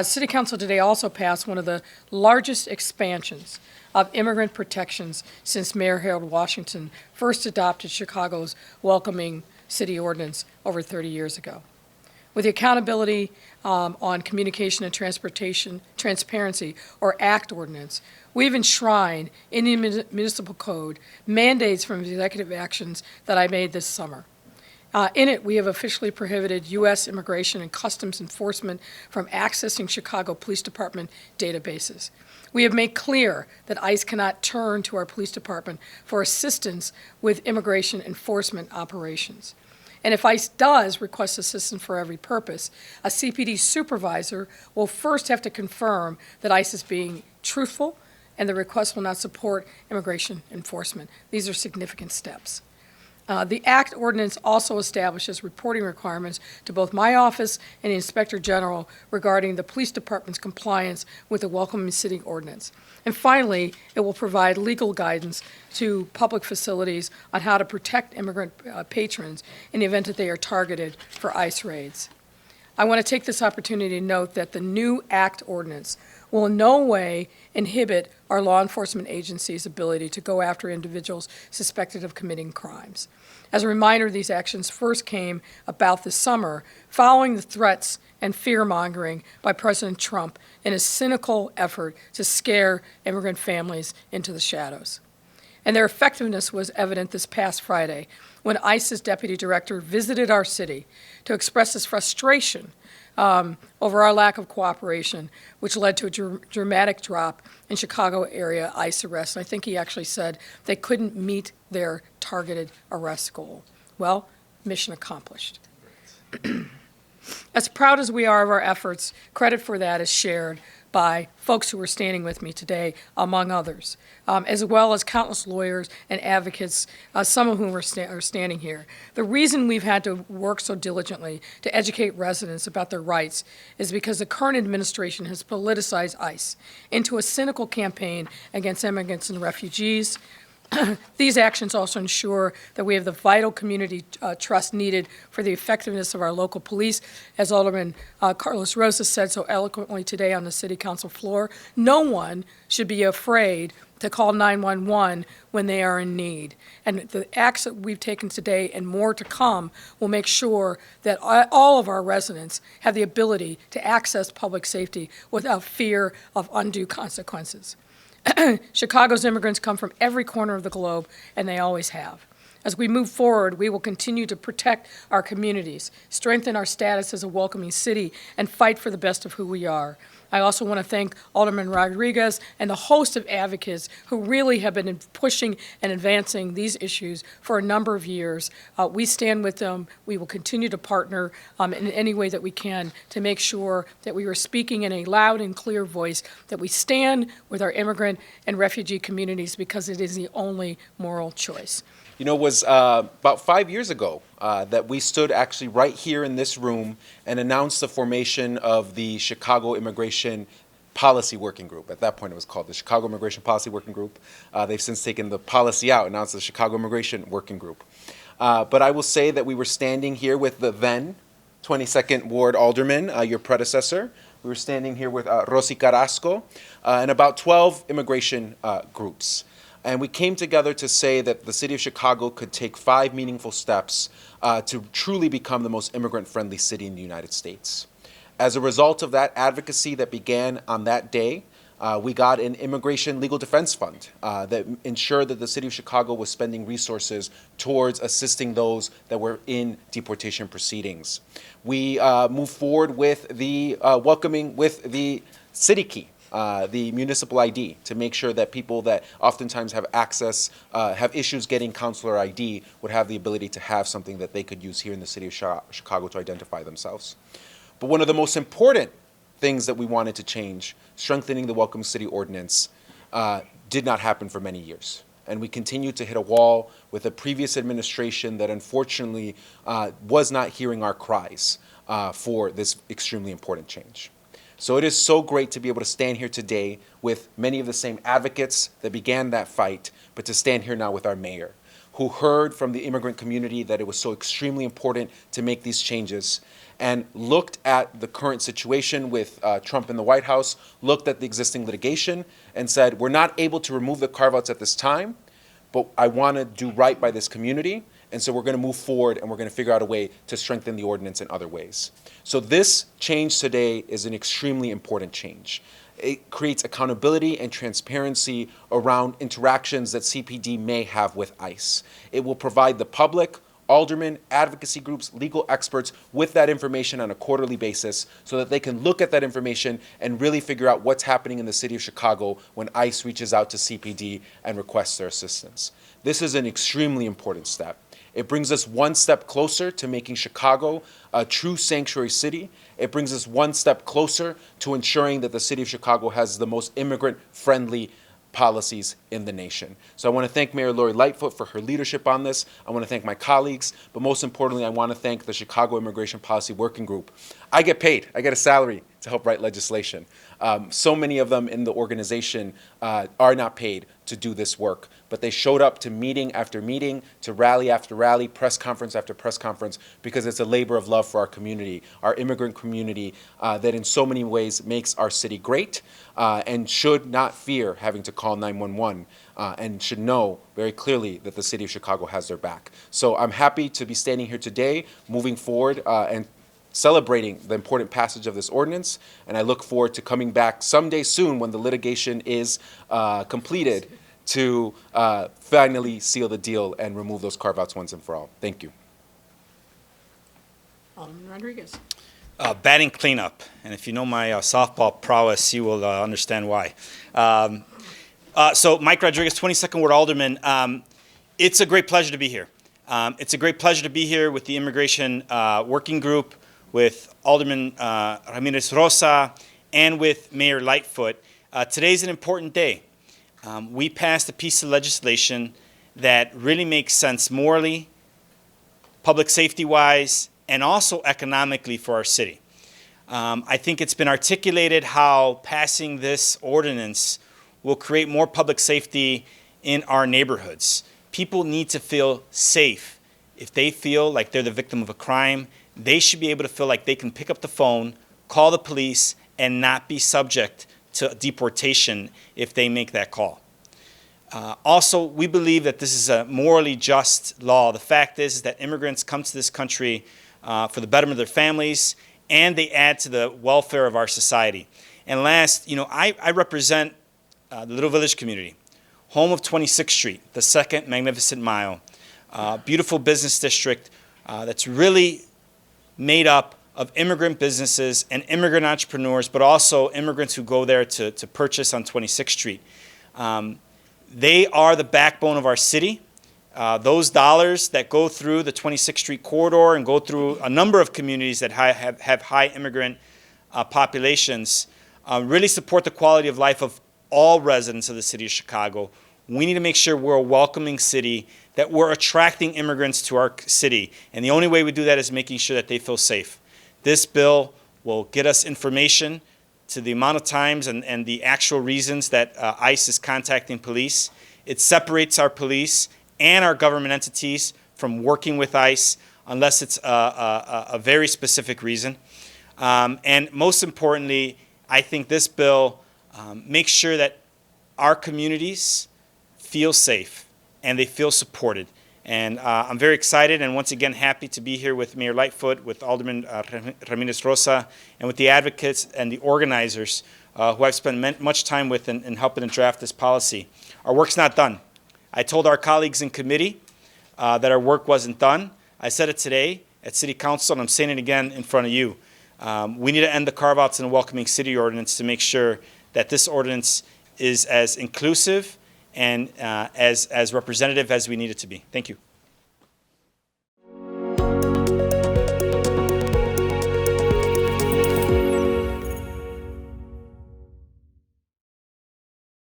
City Council today also passed one of the largest expansions of immigrant protections since Mayor Harold Washington first adopted Chicago's welcoming city ordinance over 30 years ago. With the Accountability on Communication and Transportation Transparency, or ACT ordinance, we've enshrined in the municipal code mandates from the executive actions that I made this summer. In it, we have officially prohibited U.S. Immigration and Customs Enforcement from accessing Chicago Police Department databases. We have made clear that ICE cannot turn to our police department for assistance with immigration enforcement operations. And if ICE does request assistance for every purpose, a CPD supervisor will first have to confirm that ICE is being truthful and the request will not support immigration enforcement. These are significant steps. The ACT ordinance also establishes reporting requirements to both my office and the Inspector General regarding the police department's compliance with the Welcoming City ordinance. And finally, it will provide legal guidance to public facilities on how to protect immigrant patrons in the event that they are targeted for ICE raids. I want to take this opportunity to note that the new ACT ordinance will in no way inhibit our law enforcement agencies' ability to go after individuals suspected of committing crimes. As a reminder, these actions first came about this summer following the threats and fear-mongering by President Trump in a cynical effort to scare immigrant families into the shadows. And their effectiveness was evident this past Friday when ICE's deputy director visited our city to express his frustration over our lack of cooperation, which led to a dramatic drop in Chicago area ICE arrests. And I think he actually said they couldn't meet their targeted arrest goal. Well, mission accomplished. As proud as we are of our efforts, credit for that is shared by folks who are standing with me today, among others, as well as countless lawyers and advocates, some of whom are standing here. The reason we've had to work so diligently to educate residents about their rights is because the current administration has politicized ICE into a cynical campaign against immigrants and refugees. These actions also ensure that we have the vital community trust needed for the effectiveness of our local police. As Alderman Carlos Rosa said so eloquently today on the City Council floor, no one should be afraid to call 911 when they are in need. And the acts that we've taken today and more to come will make sure that all of our residents have the ability to access public safety without fear of undue consequences. Chicago's immigrants come from every corner of the globe, and they always have. As we move forward, we will continue to protect our communities, strengthen our status as a welcoming city, and fight for the best of who we are. I also want to thank Alderman Rodriguez and the host of advocates who really have been pushing and advancing these issues for a number of years. We stand with them. We will continue to partner in any way that we can to make sure that we are speaking in a loud and clear voice, that we stand with our immigrant and refugee communities because it is the only moral choice. You know, it was about 5 years ago that we stood actually right here in this room and announced the formation of the Chicago Immigration Policy Working Group. At that point, it was called the Chicago Immigration Policy Working Group. They've since taken the policy out, announced the Chicago Immigration Working Group. But I will say that we were standing here with the then 22nd Ward Alderman, your predecessor. We were standing here with Rosy Carrasco and about 12 immigration groups. And we came together to say that the city of Chicago could take 5 meaningful steps to truly become the most immigrant-friendly city in the United States. As a result of that advocacy that began on that day, we got an immigration legal defense fund that ensured that the city of Chicago was spending resources towards assisting those that were in deportation proceedings. We moved forward with the welcoming with the city key. The municipal ID to make sure that people that oftentimes have access, have issues getting consular ID would have the ability to have something that they could use here in the city of Chicago to identify themselves. But one of the most important things that we wanted to change, strengthening the Welcome City Ordinance, did not happen for many years. And we continued to hit a wall with a previous administration that unfortunately was not hearing our cries for this extremely important change. So it is so great to be able to stand here today with many of the same advocates that began that fight, but to stand here now with our mayor, who heard from the immigrant community that it was so extremely important to make these changes, and looked at the current situation with Trump in the White House, looked at the existing litigation, and said, we're not able to remove the carve-outs at this time, but I want to do right by this community, and so we're going to move forward and we're going to figure out a way to strengthen the ordinance in other ways. So this change today is an extremely important change. It creates accountability and transparency around interactions that CPD may have with ICE. It will provide the public, aldermen, advocacy groups, legal experts with that information on a quarterly basis so that they can look at that information and really figure out what's happening in the city of Chicago when ICE reaches out to CPD and requests their assistance. This is an extremely important step. It brings us one step closer to making Chicago a true sanctuary city. It brings us one step closer to ensuring that the city of Chicago has the most immigrant-friendly policies in the nation. So I want to thank Mayor Lori Lightfoot for her leadership on this. I want to thank my colleagues, but most importantly, I want to thank the Chicago Immigration Policy Working Group. I get paid. I get a salary to help write legislation. So many of them in the organization are not paid to do this work, but they showed up to meeting after meeting, to rally after rally, press conference after press conference, because it's a labor of love for our community, our immigrant community, that in so many ways makes our city great, and should not fear having to call 911, and should know very clearly that the city of Chicago has their back. So I'm happy to be standing here today, moving forward, and celebrating the important passage of this ordinance, and I look forward to coming back someday soon when the litigation is completed to finally seal the deal and remove those carve-outs once and for all. Thank you. Alderman Rodriguez. Batting cleanup, and if you know my softball prowess, you will understand why. So Mike Rodriguez, 22nd Ward Alderman. It's a great pleasure to be here. It's a great pleasure to be here with the Immigration Working Group, with Alderman Ramirez Rosa, and with Mayor Lightfoot. Today's an important day. We passed a piece of legislation that really makes sense morally, public safety-wise, and also economically for our city. I think it's been articulated how passing this ordinance will create more public safety in our neighborhoods. People need to feel safe. If they feel like they're the victim of a crime, they should be able to feel like they can pick up the phone, call the police, and not be subject to deportation if they make that call. Also, we believe that this is a morally just law. The fact is that immigrants come to this country for the betterment of their families, and they add to the welfare of our society. And last, I represent the Little Village community, home of 26th Street, the second magnificent mile, beautiful business district that's really made up of immigrant businesses and immigrant entrepreneurs, but also immigrants who go there to purchase on 26th Street. They are the backbone of our city. Those dollars that go through the 26th Street corridor and go through a number of communities that have high immigrant populations really support the quality of life of all residents of the city of Chicago. We need to make sure we're a welcoming city, that we're attracting immigrants to our city. And the only way we do that is making sure that they feel safe. This bill will get us information to the amount of times and the actual reasons that ICE is contacting police. It separates our police and our government entities from working with ICE unless it's a very specific reason. And most importantly, I think this bill makes sure that our communities feel safe and they feel supported. And I'm very excited and once again happy to be here with Mayor Lightfoot, with Alderman Ramirez Rosa, and with the advocates and the organizers who I've spent much time with in helping to draft this policy. Our work's not done. I told our colleagues in committee that our work wasn't done. I said it today at City Council, and I'm saying it again in front of you. We need to end the carve-outs in a welcoming city ordinance to make sure that this ordinance is as inclusive and as representative as we need it to be. Thank you.